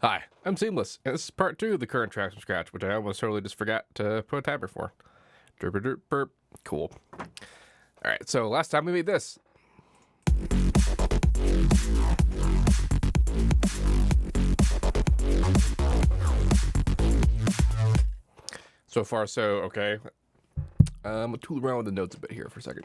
Hi, I'm Seamless, and this is part 2 of the current tracks from scratch, which I almost totally just forgot to put a timer for. Derp, derp, burp. Cool. Alright, so last time we made this. So far, so okay. I'm gonna tool around with the notes a bit here for a second.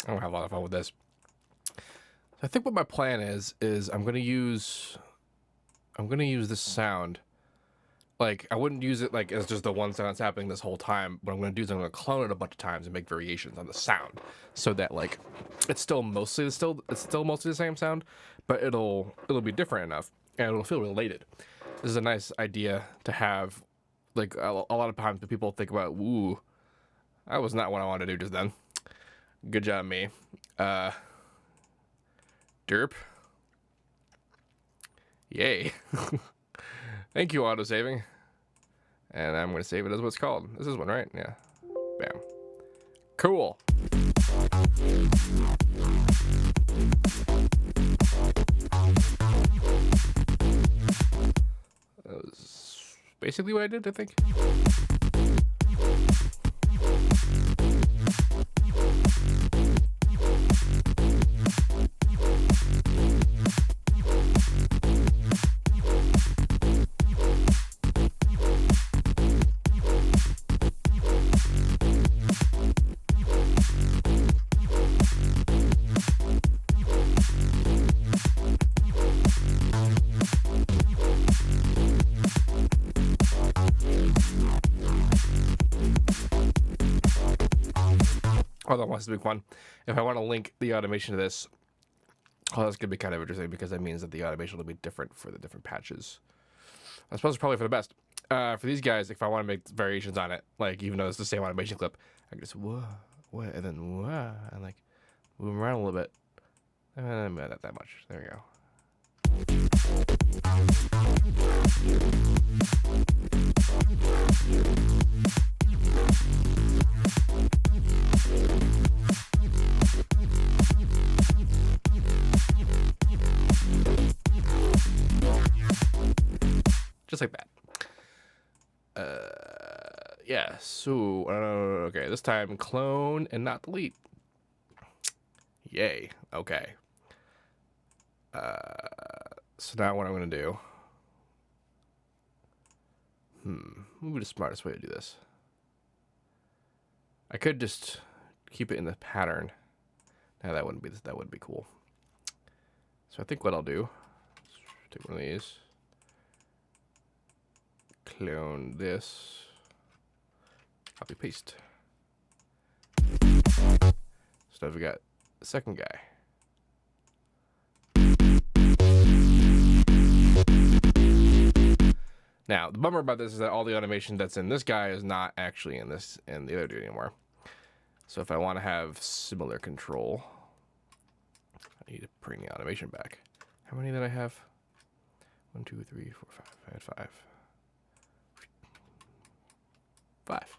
I'm gonna have a lot of fun with this. So I think what my plan is I'm gonna use this sound. Like, I wouldn't use it like as just the one sound that's happening this whole time. What I'm gonna do is I'm gonna clone it a bunch of times and make variations on the sound, so that like it's still mostly the same sound, but it'll be different enough and it'll feel related. This is a nice idea to have. Like a lot of times people think about, ooh, that was not what I wanted to do just then. Good job, me. Derp. Yay. Thank you, autosaving. And I'm going to save it as what's called. This is one, right? Yeah. Bam. Cool. That was basically what I did, I think. Oh, that wants to be fun. If I want to link the automation to this, oh, that's going to be kind of interesting because that means that the automation will be different for the different patches. I suppose it's probably for the best. For these guys, if I want to make variations on it, like even though it's the same automation clip, I can just whoa, and then whoa, and like move them around a little bit. Not that much. There we go. just like that. Yeah, so, okay, this time clone and not delete. Yay, okay. So now what I'm going to do, what would be the smartest way to do this? I could just keep it in the pattern. Now that wouldn't be cool. So I think what I'll do, take one of these, clone this, copy paste. So now we got the second guy. Now the bummer about this is that all the automation that's in this guy is not actually in the other dude anymore. So if I want to have similar control, I need to bring the automation back. How many did I have? 1, 2, 3, 4, 5. I had 5. 5.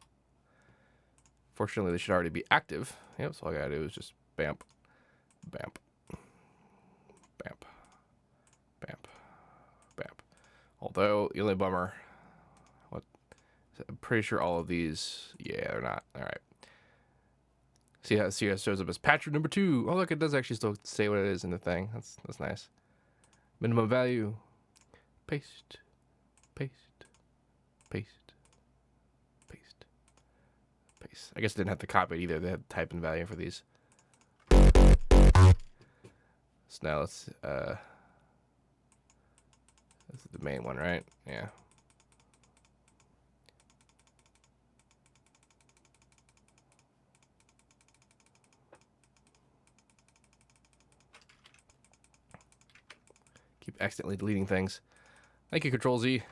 Fortunately, they should already be active. Yep, so all I gotta do is just bamp, bamp, bamp, bamp, bamp. Although, the only bummer, I'm pretty sure all of these, yeah, they're not. All right. See how it shows up as patch number 2. Oh, look, it does actually still say what it is in the thing. That's nice. Minimum value. Paste, paste, paste, paste, paste. I guess I didn't have to copy it either. They had to type in value for these. So now let's, this is the main one, right? Yeah. Keep accidentally deleting things. Thank you, Control Z.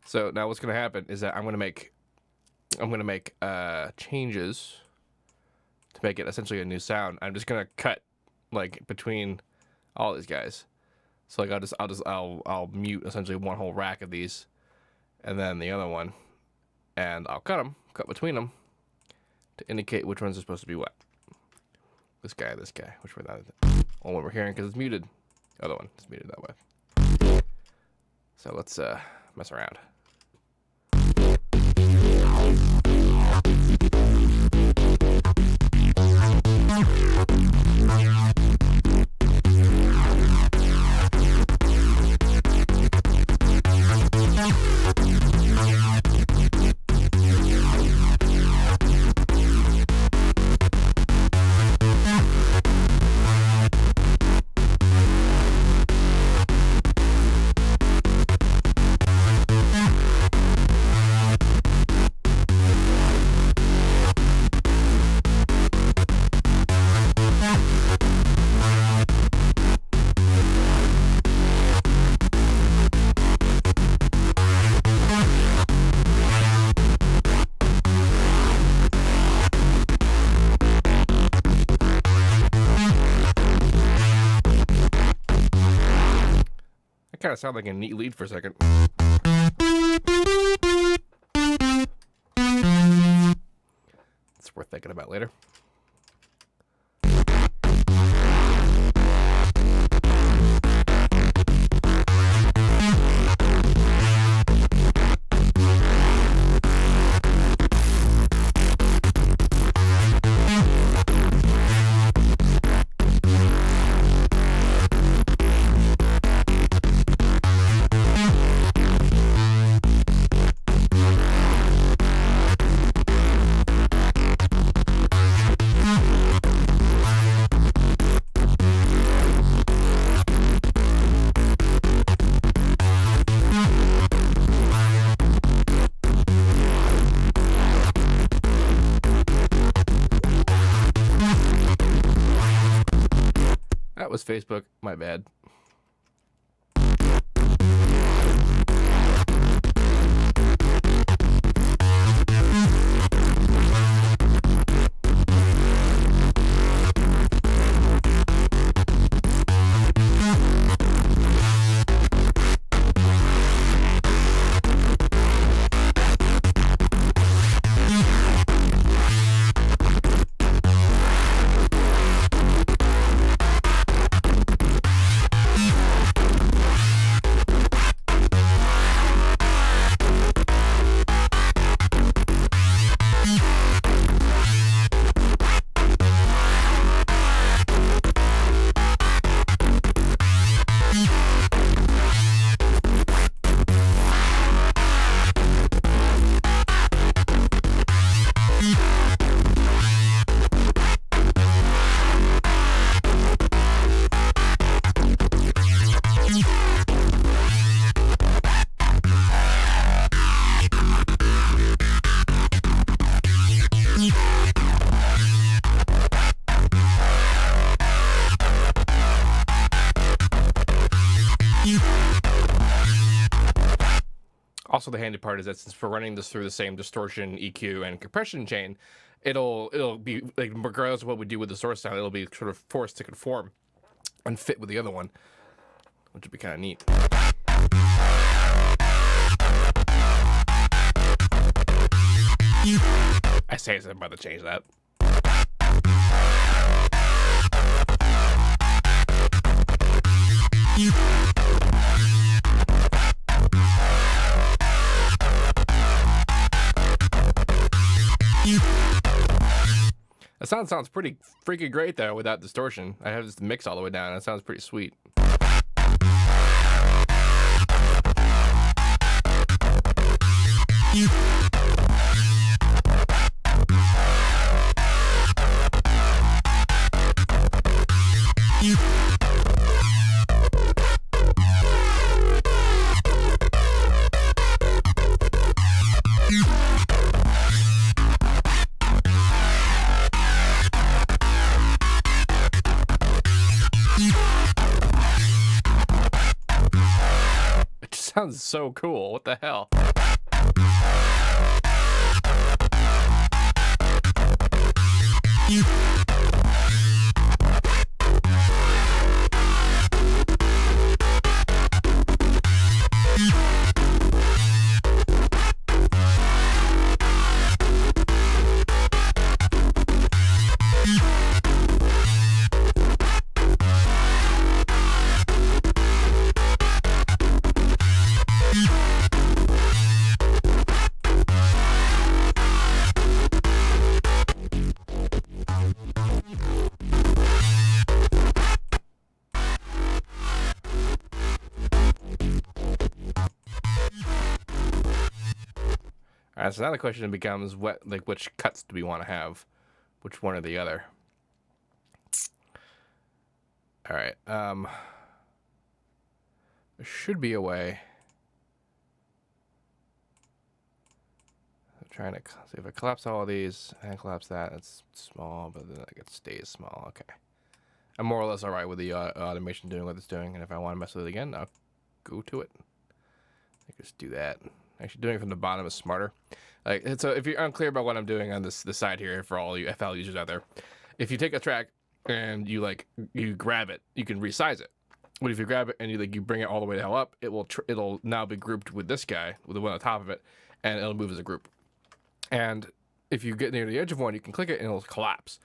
So now what's gonna happen is that I'm gonna make changes to make it essentially a new sound. I'm just gonna cut like between all these guys. So like I'll mute essentially one whole rack of these, and then the other one, and I'll cut between them to indicate which ones are supposed to be what. This guy, which one that is it? One we're hearing because it's muted. The other one is muted that way. So let's mess around. Kind of sound like a neat lead for a second. It's worth thinking about later. That was Facebook. My bad. Also, the handy part is that since we're running this through the same distortion, EQ, and compression chain, it'll be like regardless of what we do with the source sound, it'll be sort of forced to conform and fit with the other one, which would be kind of neat. I say I'm about to change that. The sounds pretty freaking great though without distortion. I have this mix all the way down. It sounds pretty sweet. It just sounds so cool. What the hell? Alright, so now the question becomes which cuts do we want to have? Which one or the other? Alright, there should be a way. I'm trying to see if I collapse all of these and collapse that, it's small, but then it stays small. Okay. I'm more or less alright with the automation doing what it's doing, and if I want to mess with it again, I'll go to it. I just do that. Actually, doing it from the bottom is smarter. Like, so if you're unclear about what I'm doing on this side here for all you FL users out there, if you take a track and you grab it, you can resize it. But if you grab it and you bring it all the way the hell up, it'll now be grouped with this guy, with the one on top of it, and it'll move as a group. And if you get near the edge of one, you can click it and it'll collapse.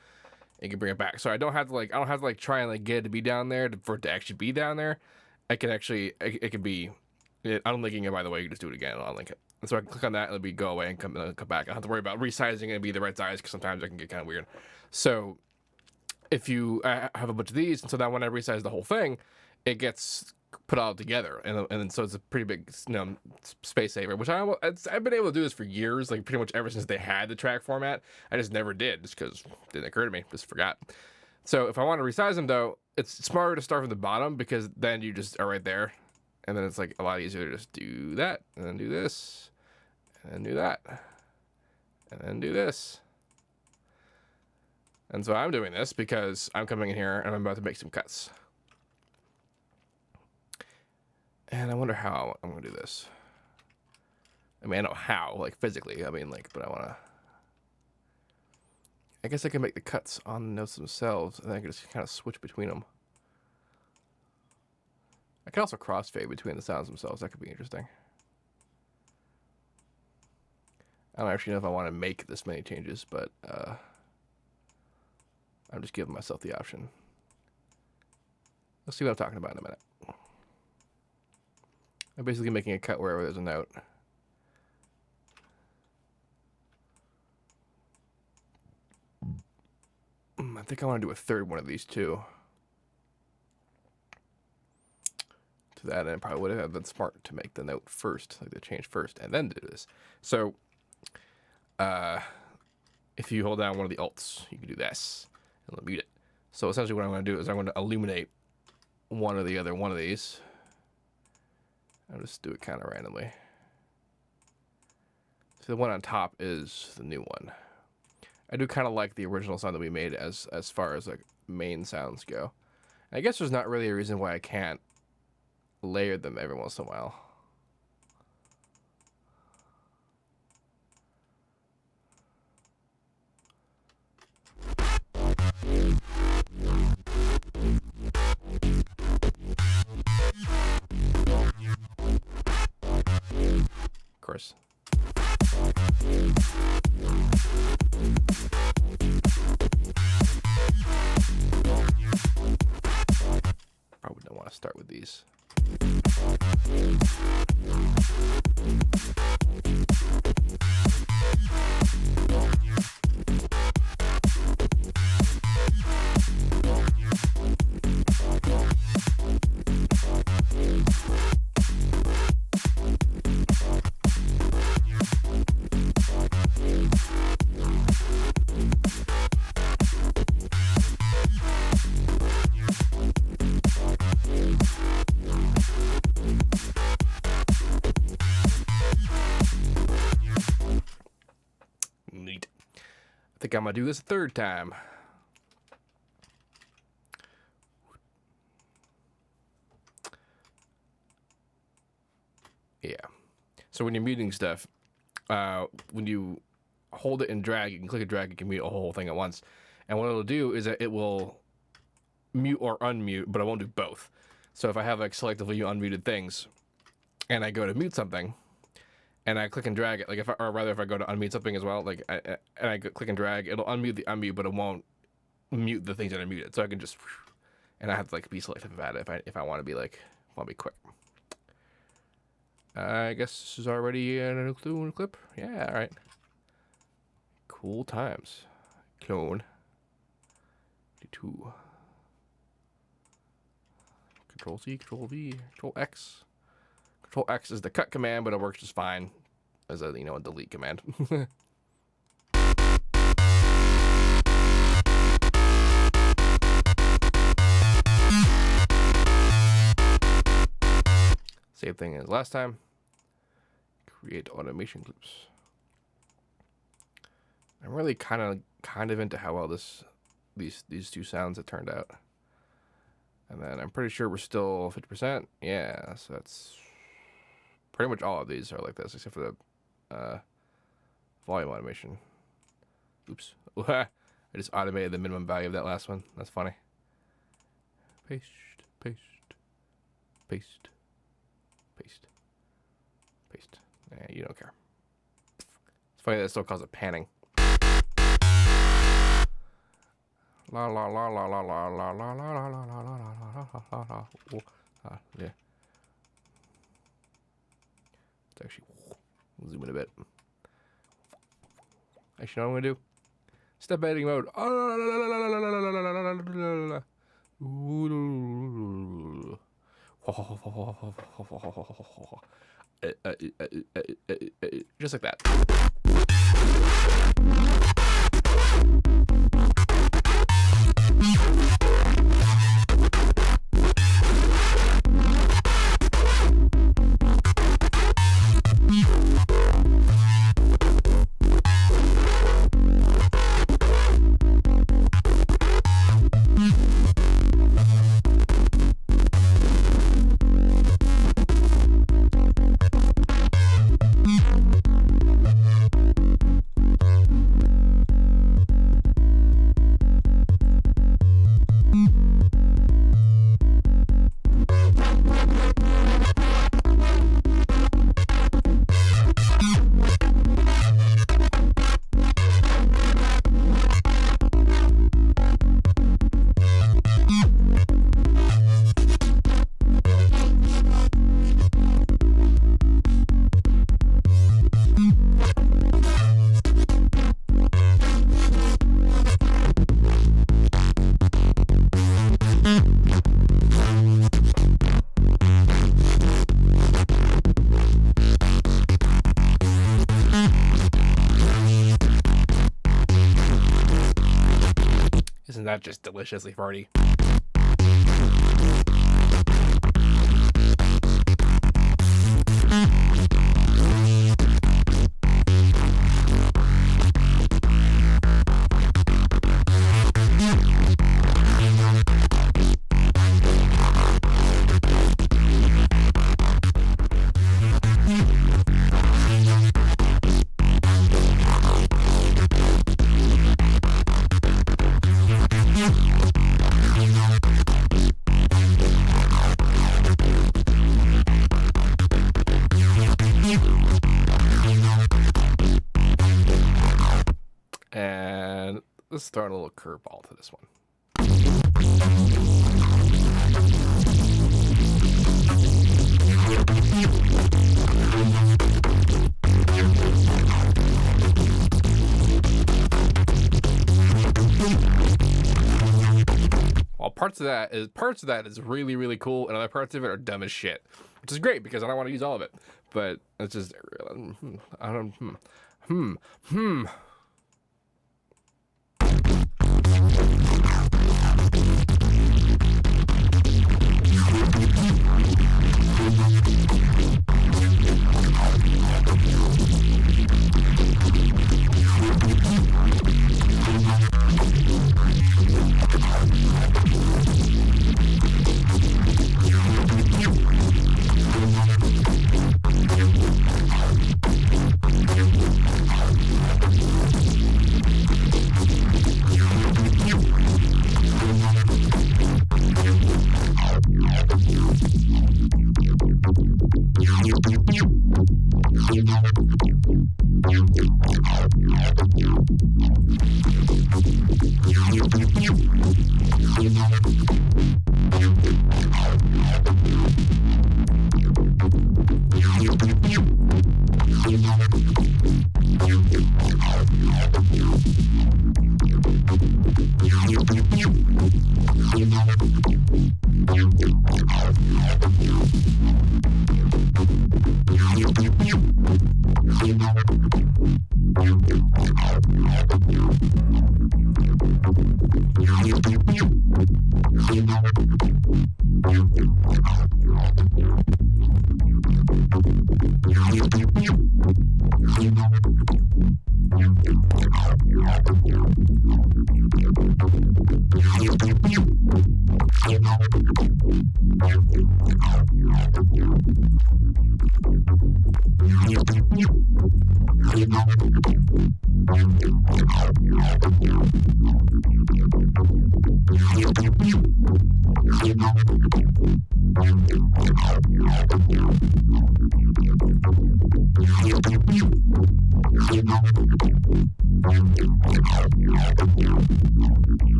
And you can bring it back. So I don't have to try and get it to be down there for it to actually be down there. I can actually it can be. Unlinking it, by the way, you can just do it again and unlink it. And so I can click on that, and it'll be go away and come back. I don't have to worry about resizing it and be the right size because sometimes it can get kind of weird. So if you have a bunch of these, and so now when I resize the whole thing, it gets put all together, and so it's a pretty big space saver. Which I've been able to do this for years, like pretty much ever since they had the track format. I just never did, just because it didn't occur to me, just forgot. So if I want to resize them though, it's smarter to start from the bottom because then you just are right there. And then it's like a lot easier to just do that, and then do this, and then do that, and then do this. And so I'm doing this because I'm coming in here and I'm about to make some cuts. And I wonder how I'm going to do this. I mean, I know how, like physically, I mean, like, but I guess I can make the cuts on the notes themselves, and then I can just kind of switch between them. I can also crossfade between the sounds themselves. That could be interesting. I don't actually know if I want to make this many changes, but I'm just giving myself the option. Let's see what I'm talking about in a minute. I'm basically making a cut wherever there's a note. I think I want to do a third one of these too. That, and it probably would have been smart to make the note first, like the change first, and then do this. So, if you hold down one of the alts, you can do this, and it'll mute it. So essentially what I'm going to do is I'm going to illuminate one or the other one of these. I'll just do it kind of randomly. So the one on top is the new one. I do kind of like the original sound that we made as far as like main sounds go. And I guess there's not really a reason why I can't layer them every once in a while. course. Probably don't want to start with these. Neat. I think I'm gonna do this a third time. Yeah. So when you're muting stuff, when you hold it and drag, you can click and drag, you can mute a whole thing at once. And what it'll do is that it will mute or unmute, but it won't do both. So if I have like selectively unmuted things, and I go to mute something, and I click and drag it, like if I go to unmute something as well, like and I click and drag, it'll unmute the unmute, but it won't mute the things that are muted. So I can just, and I have to like be selective about it if I want to be like, want to be quick. I guess this is already a new clip. Yeah, all right. Cool times. Clone. D2. Control C, Control V, Control X. Control X is the cut command, but it works just fine as a, a delete command. Same thing as last time. Create automation clips. I'm really kind of into how well these two sounds have turned out. And then I'm pretty sure we're still 50%. Yeah, so that's pretty much all of these are like this, except for the volume automation. Oops. I just automated the minimum value of that last one. That's funny. Paste, paste, paste, paste, paste. Yeah, you don't care. It's funny that it still calls it panning. La la la la la la la la la la la la la la la. Yeah. It's actually zoom in a bit. Actually, know what I'm gonna do? Step editing mode. Just like that. Isn't that just deliciously farty? let's throw in a little curveball to this one. Well, parts of that is really, really cool, and other parts of it are dumb as shit, which is great because I don't want to use all of it. But it's just I don't.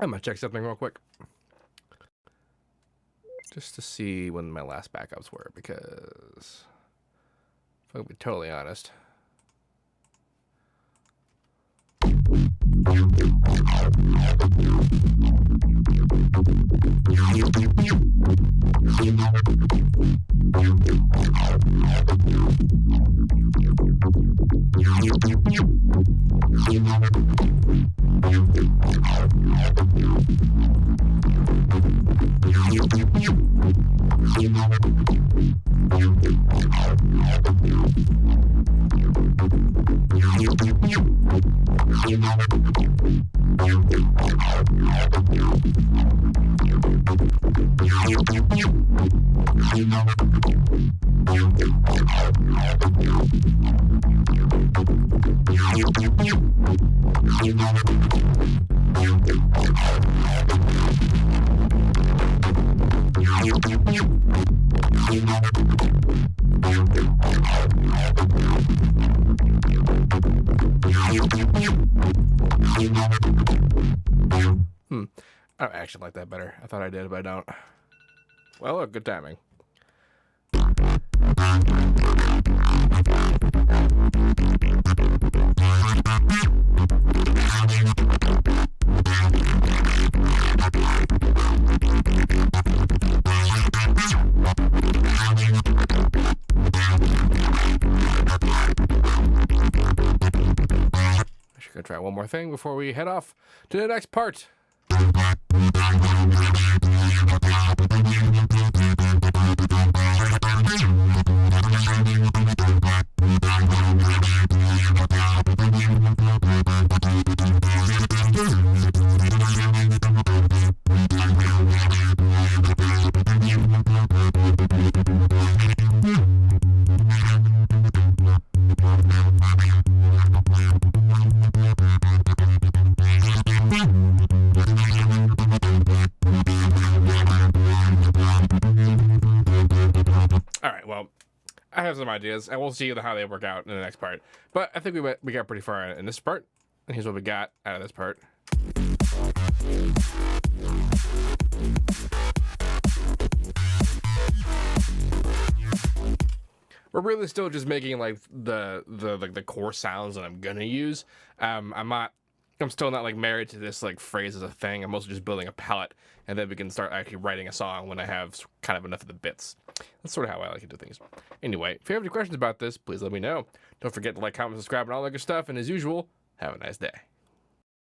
I might check something real quick. Just to see when my last backups were, because if I'm gonna be totally honest. I actually like that better. I thought I did, but I don't. Well, look, good timing. I should go try one more thing before we head off to the next part. I have some ideas, and we'll see how they work out in the next part. But I think we got pretty far in this part, and here's what we got out of this part. We're really still just making like the core sounds that I'm gonna use. I'm still not like married to this like phrase as a thing. I'm mostly just building a palette, and then we can start actually writing a song when I have kind of enough of the bits. That's sort of how I like to do things. Anyway, if you have any questions about this, please let me know. Don't forget to like, comment, subscribe, and all that good stuff. And as usual, have a nice day.